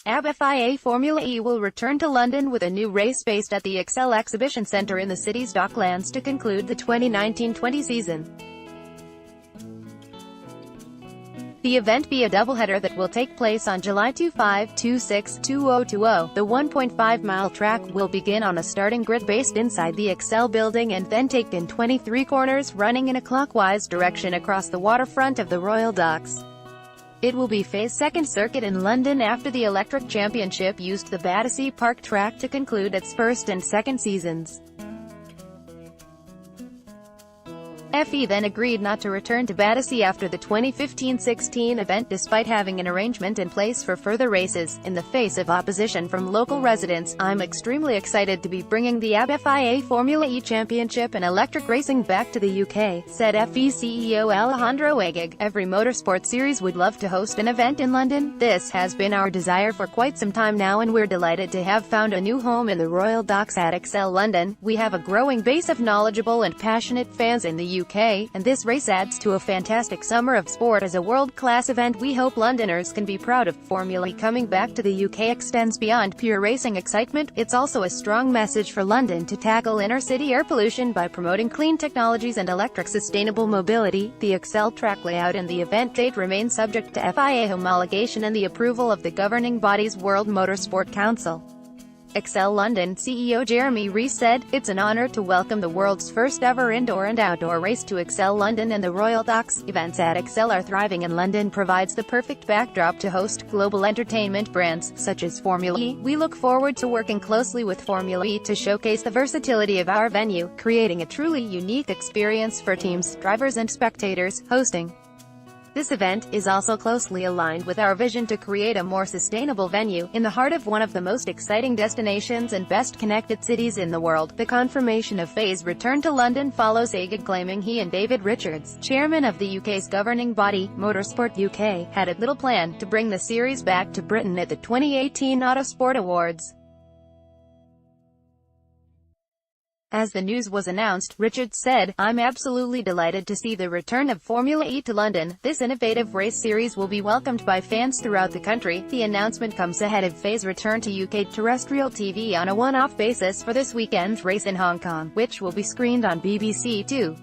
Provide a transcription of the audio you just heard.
ABB FIA Formula E will return to London with a new race based at the ExCeL exhibition centre in the city's docklands to conclude the 2019-20 season. The event be a doubleheader that will take place on July 25, 26, 2020. The 1.5-mile track will begin on a starting grid based inside the ExCeL building and then take in 23 corners running in a clockwise direction across the waterfront of the Royal Docks. It will be FIA's second circuit in London after the Electric Championship used the Battersea Park track to conclude its first and second seasons. FE then agreed not to return to Battersea after the 2015-16 event despite having an arrangement in place for further races. In the face of opposition from local residents, I'm extremely excited to be bringing the ABB FIA Formula E Championship and electric racing back to the UK, said FE CEO Alejandro Agag. Every motorsport series would love to host an event in London. This has been our desire for quite some time now and we're delighted to have found a new home in the Royal Docks at ExCeL London. We have a growing base of knowledgeable and passionate fans in the UK, and this race adds to a fantastic summer of sport as a world-class event. We hope Londoners can be proud of Formula E. Coming back to the UK extends beyond pure racing excitement. It's also a strong message for London to tackle inner-city air pollution by promoting clean technologies and electric sustainable mobility. The ExCeL track layout and the event date remain subject to FIA homologation and the approval of the governing body's World Motorsport Council. ExCeL London CEO Jeremy Rees said, "It's an honour to welcome the world's first ever indoor and outdoor race to ExCeL London and the Royal Docks. Events at ExCeL are thriving and London provides the perfect backdrop to host global entertainment brands, such as Formula E. We look forward to working closely with Formula E to showcase the versatility of our venue, creating a truly unique experience for teams, drivers and spectators. Hosting this event is also closely aligned with our vision to create a more sustainable venue, in the heart of one of the most exciting destinations and best connected cities in the world." The confirmation of FIA's return to London follows Agag claiming he and David Richards, chairman of the UK's governing body, Motorsport UK, had a little plan to bring the series back to Britain at the 2018 Autosport Awards. As the news was announced, Richards said, "I'm absolutely delighted to see the return of Formula E to London. This innovative race series will be welcomed by fans throughout the country." The announcement comes ahead of FIA's return to UK terrestrial TV on a one-off basis for this weekend's race in Hong Kong, which will be screened on BBC Two.